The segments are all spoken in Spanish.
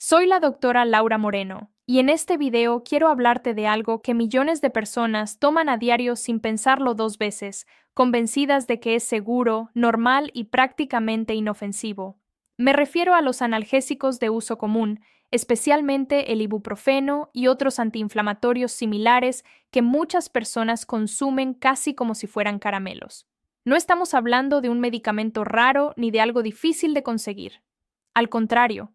Soy la doctora Laura Moreno, y en este video quiero hablarte de algo que millones de personas toman a diario sin pensarlo dos veces, convencidas de que es seguro, normal y prácticamente inofensivo. Me refiero a los analgésicos de uso común, especialmente el ibuprofeno y otros antiinflamatorios similares que muchas personas consumen casi como si fueran caramelos. No estamos hablando de un medicamento raro ni de algo difícil de conseguir. Al contrario,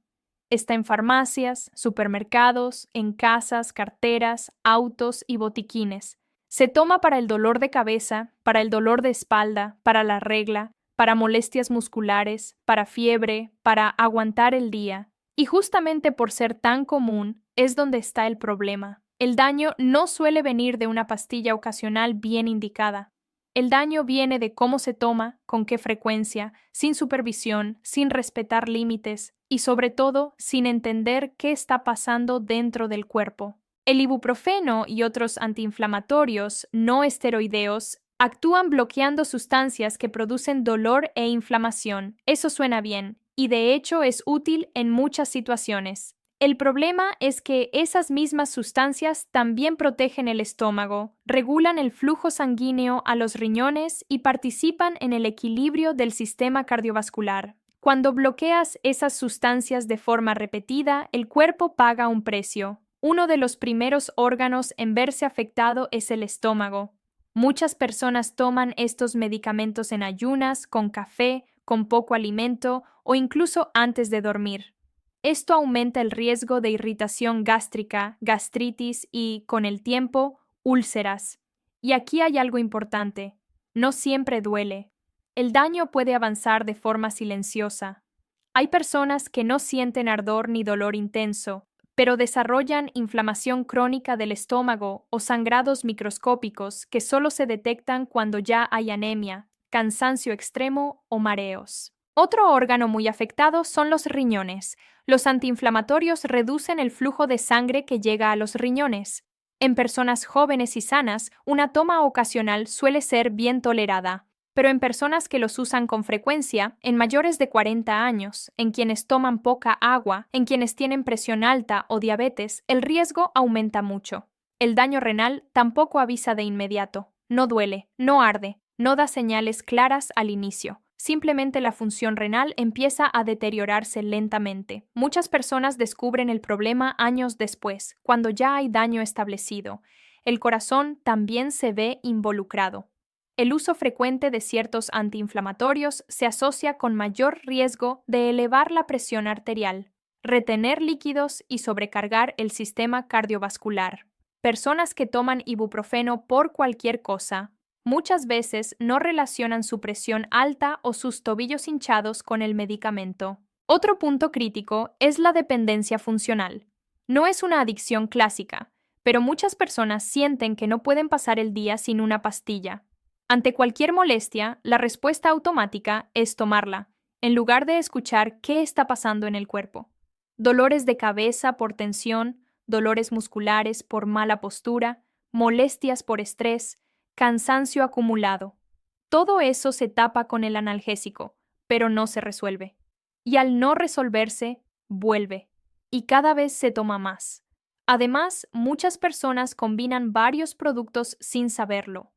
está en farmacias, supermercados, en casas, carteras, autos y botiquines. Se toma para el dolor de cabeza, para el dolor de espalda, para la regla, para molestias musculares, para fiebre, para aguantar el día. Y justamente por ser tan común es donde está el problema. El daño no suele venir de una pastilla ocasional bien indicada. El daño viene de cómo se toma, con qué frecuencia, sin supervisión, sin respetar límites y sobre todo sin entender qué está pasando dentro del cuerpo. El ibuprofeno y otros antiinflamatorios no esteroideos actúan bloqueando sustancias que producen dolor e inflamación. Eso suena bien, y de hecho es útil en muchas situaciones. El problema es que esas mismas sustancias también protegen el estómago, regulan el flujo sanguíneo a los riñones y participan en el equilibrio del sistema cardiovascular. Cuando bloqueas esas sustancias de forma repetida, el cuerpo paga un precio. Uno de los primeros órganos en verse afectado es el estómago. Muchas personas toman estos medicamentos en ayunas, con café, con poco alimento o incluso antes de dormir. Esto aumenta el riesgo de irritación gástrica, gastritis y, con el tiempo, úlceras. Y aquí hay algo importante. No siempre duele. El daño puede avanzar de forma silenciosa. Hay personas que no sienten ardor ni dolor intenso, pero desarrollan inflamación crónica del estómago o sangrados microscópicos que solo se detectan cuando ya hay anemia, cansancio extremo o mareos. Otro órgano muy afectado son los riñones. Los antiinflamatorios reducen el flujo de sangre que llega a los riñones. En personas jóvenes y sanas, una toma ocasional suele ser bien tolerada, pero en personas que los usan con frecuencia, en mayores de 40 años, en quienes toman poca agua, en quienes tienen presión alta o diabetes, el riesgo aumenta mucho. El daño renal tampoco avisa de inmediato. No duele, no arde, no da señales claras al inicio. Simplemente la función renal empieza a deteriorarse lentamente. Muchas personas descubren el problema años después, cuando ya hay daño establecido. El corazón también se ve involucrado. El uso frecuente de ciertos antiinflamatorios se asocia con mayor riesgo de elevar la presión arterial, retener líquidos y sobrecargar el sistema cardiovascular. Personas que toman ibuprofeno por cualquier cosa, muchas veces no relacionan su presión alta o sus tobillos hinchados con el medicamento. Otro punto crítico es la dependencia funcional. No es una adicción clásica, pero muchas personas sienten que no pueden pasar el día sin una pastilla. Ante cualquier molestia, la respuesta automática es tomarla, en lugar de escuchar qué está pasando en el cuerpo. Dolores de cabeza por tensión, dolores musculares por mala postura, molestias por estrés, cansancio acumulado. Todo eso se tapa con el analgésico, pero no se resuelve. Y al no resolverse, vuelve. Y cada vez se toma más. Además, muchas personas combinan varios productos sin saberlo.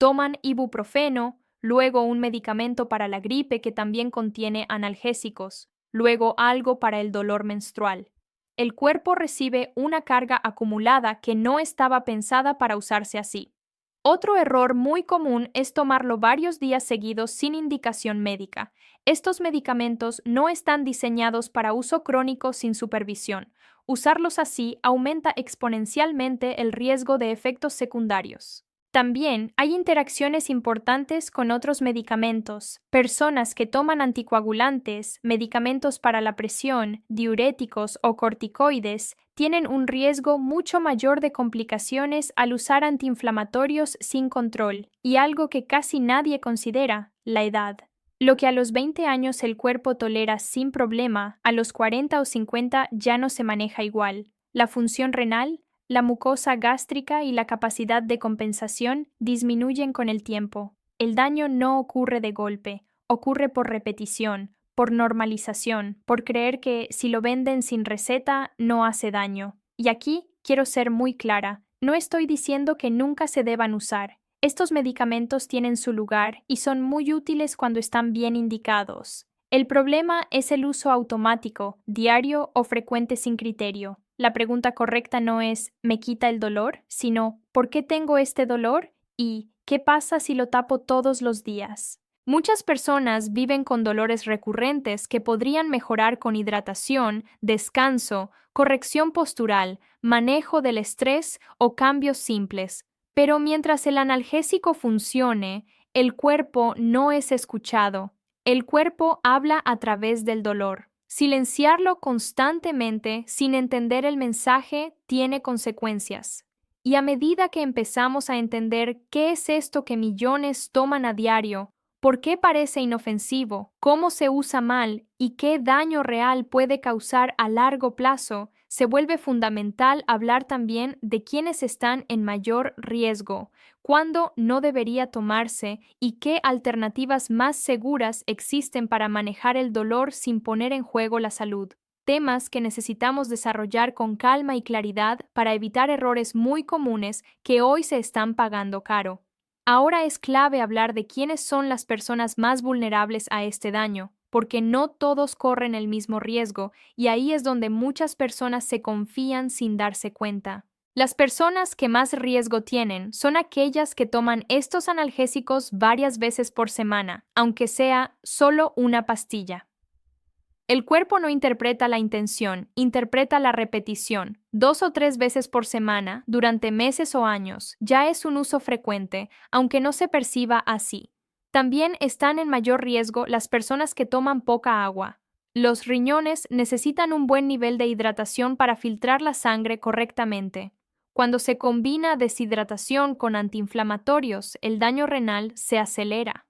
Toman ibuprofeno, luego un medicamento para la gripe que también contiene analgésicos, luego algo para el dolor menstrual. El cuerpo recibe una carga acumulada que no estaba pensada para usarse así. Otro error muy común es tomarlo varios días seguidos sin indicación médica. Estos medicamentos no están diseñados para uso crónico sin supervisión. Usarlos así aumenta exponencialmente el riesgo de efectos secundarios. También hay interacciones importantes con otros medicamentos. Personas que toman anticoagulantes, medicamentos para la presión, diuréticos o corticoides tienen un riesgo mucho mayor de complicaciones al usar antiinflamatorios sin control, y algo que casi nadie considera, la edad. Lo que a los 20 años el cuerpo tolera sin problema, a los 40 o 50 ya no se maneja igual. La función renal, la mucosa gástrica y la capacidad de compensación disminuyen con el tiempo. El daño no ocurre de golpe, ocurre por repetición, por normalización, por creer que si lo venden sin receta no hace daño. Y aquí quiero ser muy clara, no estoy diciendo que nunca se deban usar. Estos medicamentos tienen su lugar y son muy útiles cuando están bien indicados. El problema es el uso automático, diario o frecuente sin criterio. La pregunta correcta no es ¿me quita el dolor?, sino ¿por qué tengo este dolor? ¿Y qué pasa si lo tapo todos los días? Muchas personas viven con dolores recurrentes que podrían mejorar con hidratación, descanso, corrección postural, manejo del estrés o cambios simples. Pero mientras el analgésico funcione, el cuerpo no es escuchado. El cuerpo habla a través del dolor. Silenciarlo constantemente sin entender el mensaje tiene consecuencias. Y a medida que empezamos a entender qué es esto que millones toman a diario, por qué parece inofensivo, cómo se usa mal y qué daño real puede causar a largo plazo, se vuelve fundamental hablar también de quienes están en mayor riesgo, cuándo no debería tomarse y qué alternativas más seguras existen para manejar el dolor sin poner en juego la salud. Temas que necesitamos desarrollar con calma y claridad para evitar errores muy comunes que hoy se están pagando caro. Ahora es clave hablar de quiénes son las personas más vulnerables a este daño, porque no todos corren el mismo riesgo y ahí es donde muchas personas se confían sin darse cuenta. Las personas que más riesgo tienen son aquellas que toman estos analgésicos varias veces por semana, aunque sea solo una pastilla. El cuerpo no interpreta la intención, interpreta la repetición. 2 o 3 veces por semana, durante meses o años, ya es un uso frecuente, aunque no se perciba así. También están en mayor riesgo las personas que toman poca agua. Los riñones necesitan un buen nivel de hidratación para filtrar la sangre correctamente. Cuando se combina deshidratación con antiinflamatorios, el daño renal se acelera.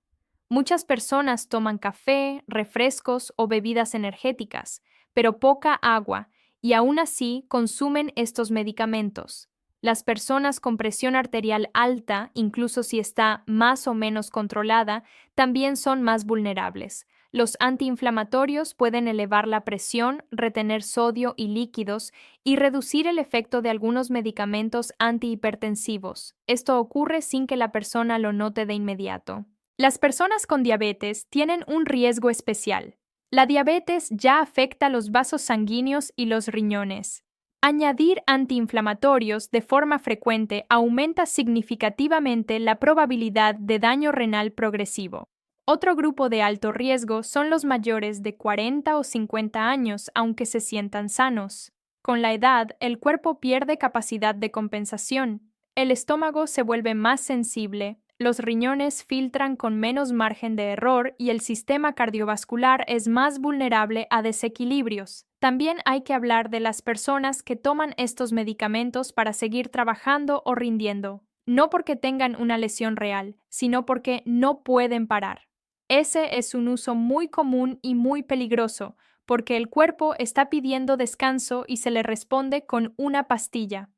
Muchas personas toman café, refrescos o bebidas energéticas, pero poca agua, y aún así consumen estos medicamentos. Las personas con presión arterial alta, incluso si está más o menos controlada, también son más vulnerables. Los antiinflamatorios pueden elevar la presión, retener sodio y líquidos y reducir el efecto de algunos medicamentos antihipertensivos. Esto ocurre sin que la persona lo note de inmediato. Las personas con diabetes tienen un riesgo especial. La diabetes ya afecta los vasos sanguíneos y los riñones. Añadir antiinflamatorios de forma frecuente aumenta significativamente la probabilidad de daño renal progresivo. Otro grupo de alto riesgo son los mayores de 40 o 50 años, aunque se sientan sanos. Con la edad, el cuerpo pierde capacidad de compensación. El estómago se vuelve más sensible, los riñones filtran con menos margen de error y el sistema cardiovascular es más vulnerable a desequilibrios. También hay que hablar de las personas que toman estos medicamentos para seguir trabajando o rindiendo, no porque tengan una lesión real, sino porque no pueden parar. Ese es un uso muy común y muy peligroso, porque el cuerpo está pidiendo descanso y se le responde con una pastilla.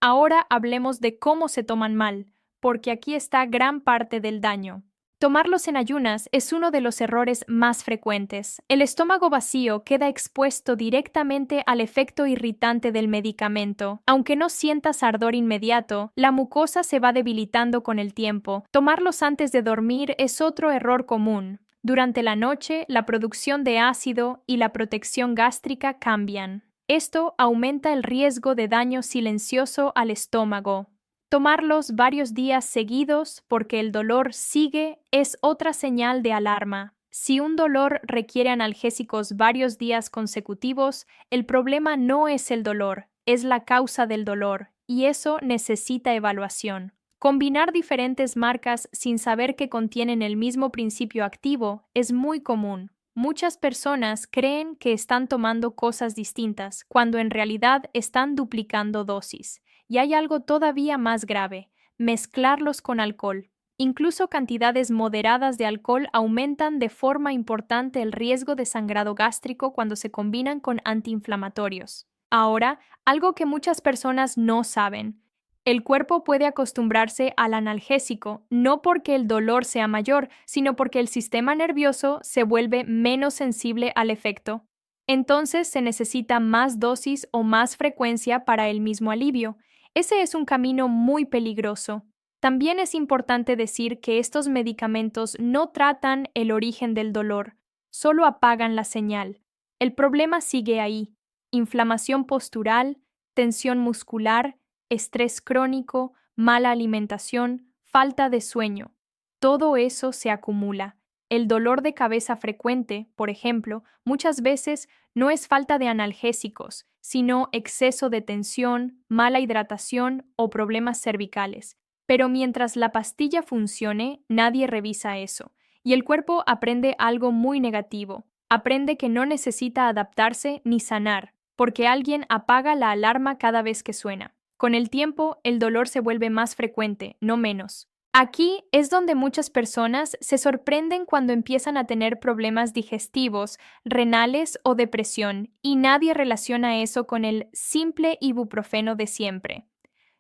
Ahora hablemos de cómo se toman mal, porque aquí está gran parte del daño. Tomarlos en ayunas es uno de los errores más frecuentes. El estómago vacío queda expuesto directamente al efecto irritante del medicamento. Aunque no sientas ardor inmediato, la mucosa se va debilitando con el tiempo. Tomarlos antes de dormir es otro error común. Durante la noche, la producción de ácido y la protección gástrica cambian. Esto aumenta el riesgo de daño silencioso al estómago. Tomarlos varios días seguidos porque el dolor sigue es otra señal de alarma. Si un dolor requiere analgésicos varios días consecutivos, el problema no es el dolor, es la causa del dolor, y eso necesita evaluación. Combinar diferentes marcas sin saber que contienen el mismo principio activo es muy común. Muchas personas creen que están tomando cosas distintas, cuando en realidad están duplicando dosis. Y hay algo todavía más grave: mezclarlos con alcohol. Incluso cantidades moderadas de alcohol aumentan de forma importante el riesgo de sangrado gástrico cuando se combinan con antiinflamatorios. Ahora, algo que muchas personas no saben: El cuerpo puede acostumbrarse al analgésico, no porque el dolor sea mayor, sino porque el sistema nervioso se vuelve menos sensible al efecto. Entonces se necesita más dosis o más frecuencia para el mismo alivio. Ese es un camino muy peligroso. También es importante decir que estos medicamentos no tratan el origen del dolor, solo apagan la señal. El problema sigue ahí: inflamación postural, tensión muscular, estrés crónico, mala alimentación, falta de sueño. Todo eso se acumula. El dolor de cabeza frecuente, por ejemplo, muchas veces no es falta de analgésicos, sino exceso de tensión, mala hidratación o problemas cervicales. Pero mientras la pastilla funcione, nadie revisa eso. Y el cuerpo aprende algo muy negativo. Aprende que no necesita adaptarse ni sanar, porque alguien apaga la alarma cada vez que suena. Con el tiempo, el dolor se vuelve más frecuente, no menos. Aquí es donde muchas personas se sorprenden cuando empiezan a tener problemas digestivos, renales o depresión, y nadie relaciona eso con el simple ibuprofeno de siempre.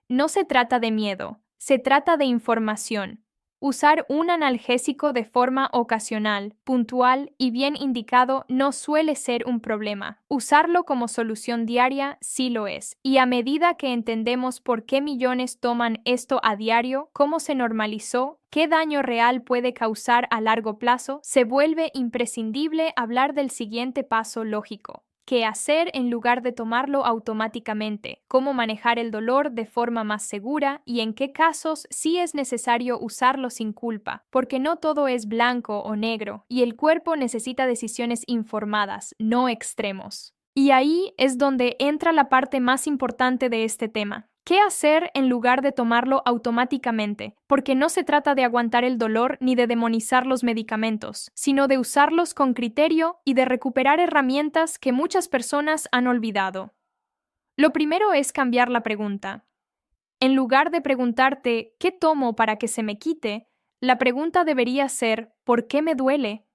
No se trata de miedo, se trata de información. Usar un analgésico de forma ocasional, puntual y bien indicado no suele ser un problema. Usarlo como solución diaria sí lo es. Y a medida que entendemos por qué millones toman esto a diario, cómo se normalizó, qué daño real puede causar a largo plazo, se vuelve imprescindible hablar del siguiente paso lógico: qué hacer en lugar de tomarlo automáticamente, cómo manejar el dolor de forma más segura y en qué casos sí es necesario usarlo sin culpa, porque no todo es blanco o negro y el cuerpo necesita decisiones informadas, no extremos. Y ahí es donde entra la parte más importante de este tema: ¿qué hacer en lugar de tomarlo automáticamente? Porque no se trata de aguantar el dolor ni de demonizar los medicamentos, sino de usarlos con criterio y de recuperar herramientas que muchas personas han olvidado. Lo primero es cambiar la pregunta. En lugar de preguntarte ¿qué tomo para que se me quite?, la pregunta debería ser ¿por qué me duele?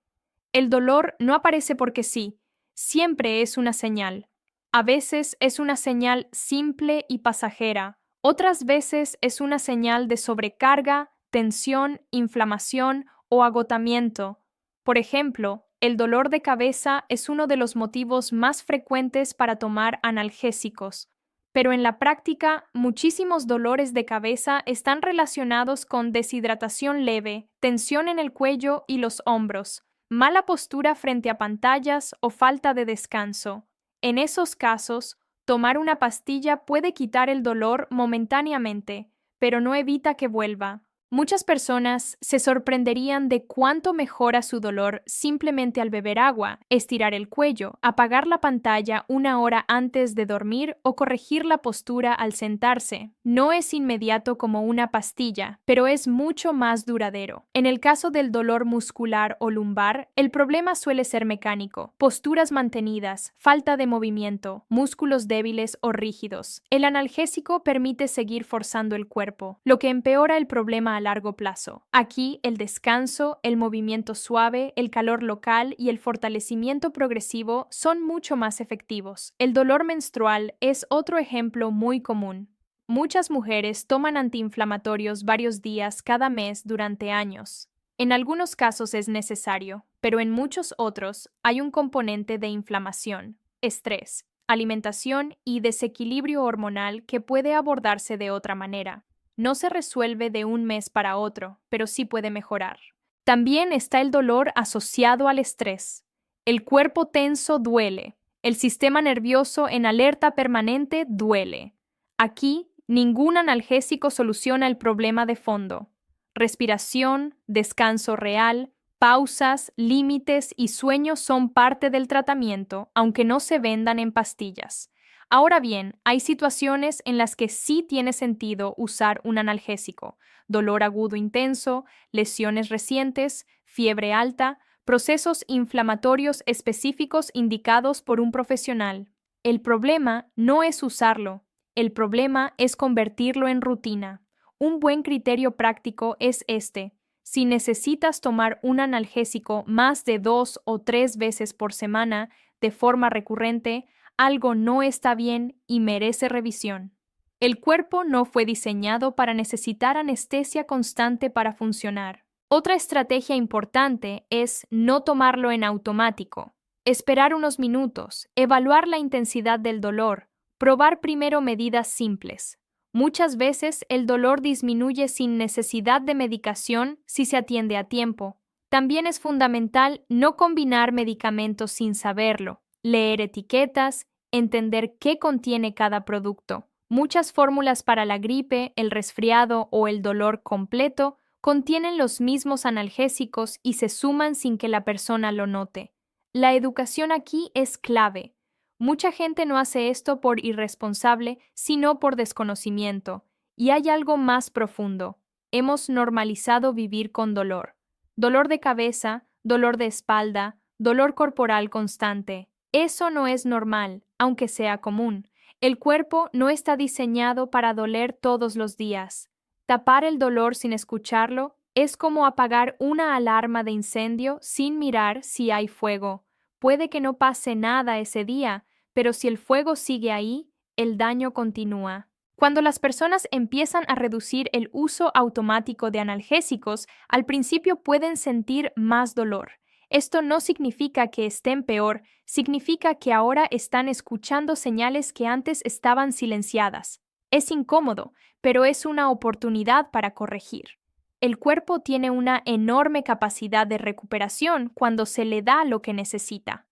El dolor no aparece porque sí, siempre es una señal. A veces es una señal simple y pasajera, otras veces es una señal de sobrecarga, tensión, inflamación o agotamiento. Por ejemplo, el dolor de cabeza es uno de los motivos más frecuentes para tomar analgésicos, pero en la práctica, muchísimos dolores de cabeza están relacionados con deshidratación leve, tensión en el cuello y los hombros, mala postura frente a pantallas o falta de descanso. En esos casos, tomar una pastilla puede quitar el dolor momentáneamente, pero no evita que vuelva. Muchas personas se sorprenderían de cuánto mejora su dolor simplemente al beber agua, estirar el cuello, apagar la pantalla una hora antes de dormir o corregir la postura al sentarse. No es inmediato como una pastilla, pero es mucho más duradero. En el caso del dolor muscular o lumbar, el problema suele ser mecánico: posturas mantenidas, falta de movimiento, músculos débiles o rígidos. El analgésico permite seguir forzando el cuerpo, lo que empeora el problema a largo plazo. Aquí, el descanso, el movimiento suave, el calor local y el fortalecimiento progresivo son mucho más efectivos. El dolor menstrual es otro ejemplo muy común. Muchas mujeres toman antiinflamatorios varios días cada mes durante años. En algunos casos es necesario, pero en muchos otros hay un componente de inflamación, estrés, alimentación y desequilibrio hormonal que puede abordarse de otra manera. No se resuelve de un mes para otro, pero sí puede mejorar. También está el dolor asociado al estrés. El cuerpo tenso duele. El sistema nervioso en alerta permanente duele. Aquí, ningún analgésico soluciona el problema de fondo. Respiración, descanso real, pausas, límites y sueño son parte del tratamiento, aunque no se vendan en pastillas. Ahora bien, hay situaciones en las que sí tiene sentido usar un analgésico: dolor agudo intenso, lesiones recientes, fiebre alta, procesos inflamatorios específicos indicados por un profesional. El problema no es usarlo, el problema es convertirlo en rutina. Un buen criterio práctico es este: si necesitas tomar un analgésico más de 2 o 3 veces por semana de forma recurrente, algo no está bien y merece revisión. El cuerpo no fue diseñado para necesitar anestesia constante para funcionar. Otra estrategia importante es no tomarlo en automático. Esperar unos minutos, evaluar la intensidad del dolor, probar primero medidas simples. Muchas veces el dolor disminuye sin necesidad de medicación si se atiende a tiempo. También es fundamental no combinar medicamentos sin saberlo, leer etiquetas, entender qué contiene cada producto. Muchas fórmulas para la gripe, el resfriado o el dolor completo contienen los mismos analgésicos y se suman sin que la persona lo note. La educación aquí es clave. Mucha gente no hace esto por irresponsable, sino por desconocimiento. Y hay algo más profundo. Hemos normalizado vivir con dolor. Dolor de cabeza, dolor de espalda, dolor corporal constante. Eso no es normal, aunque sea común. El cuerpo no está diseñado para doler todos los días. Tapar el dolor sin escucharlo es como apagar una alarma de incendio sin mirar si hay fuego. Puede que no pase nada ese día, pero si el fuego sigue ahí, el daño continúa. Cuando las personas empiezan a reducir el uso automático de analgésicos, al principio pueden sentir más dolor. Esto no significa que estén peor, significa que ahora están escuchando señales que antes estaban silenciadas. Es incómodo, pero es una oportunidad para corregir. El cuerpo tiene una enorme capacidad de recuperación cuando se le da lo que necesita.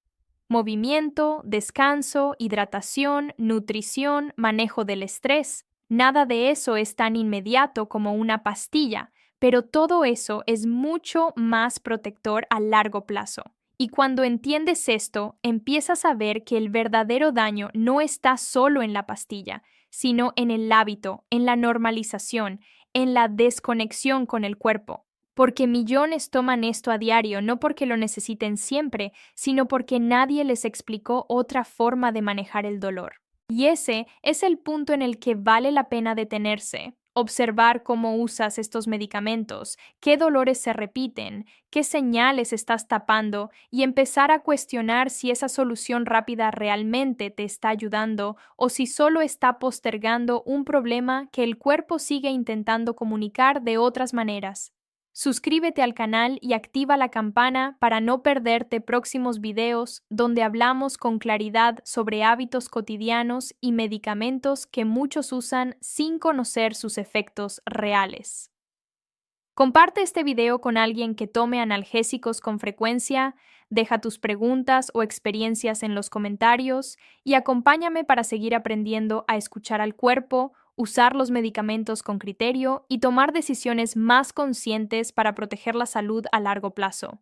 Movimiento, descanso, hidratación, nutrición, manejo del estrés. Nada de eso es tan inmediato como una pastilla, pero todo eso es mucho más protector a largo plazo. Y cuando entiendes esto, empiezas a ver que el verdadero daño no está solo en la pastilla, sino en el hábito, en la normalización, en la desconexión con el cuerpo. Porque millones toman esto a diario, no porque lo necesiten siempre, sino porque nadie les explicó otra forma de manejar el dolor. Y ese es el punto en el que vale la pena detenerse, observar cómo usas estos medicamentos, qué dolores se repiten, qué señales estás tapando y empezar a cuestionar si esa solución rápida realmente te está ayudando o si solo está postergando un problema que el cuerpo sigue intentando comunicar de otras maneras. Suscríbete al canal y activa la campana para no perderte próximos videos donde hablamos con claridad sobre hábitos cotidianos y medicamentos que muchos usan sin conocer sus efectos reales. Comparte este video con alguien que tome analgésicos con frecuencia, deja tus preguntas o experiencias en los comentarios y acompáñame para seguir aprendiendo a escuchar al cuerpo, usar los medicamentos con criterio y tomar decisiones más conscientes para proteger la salud a largo plazo.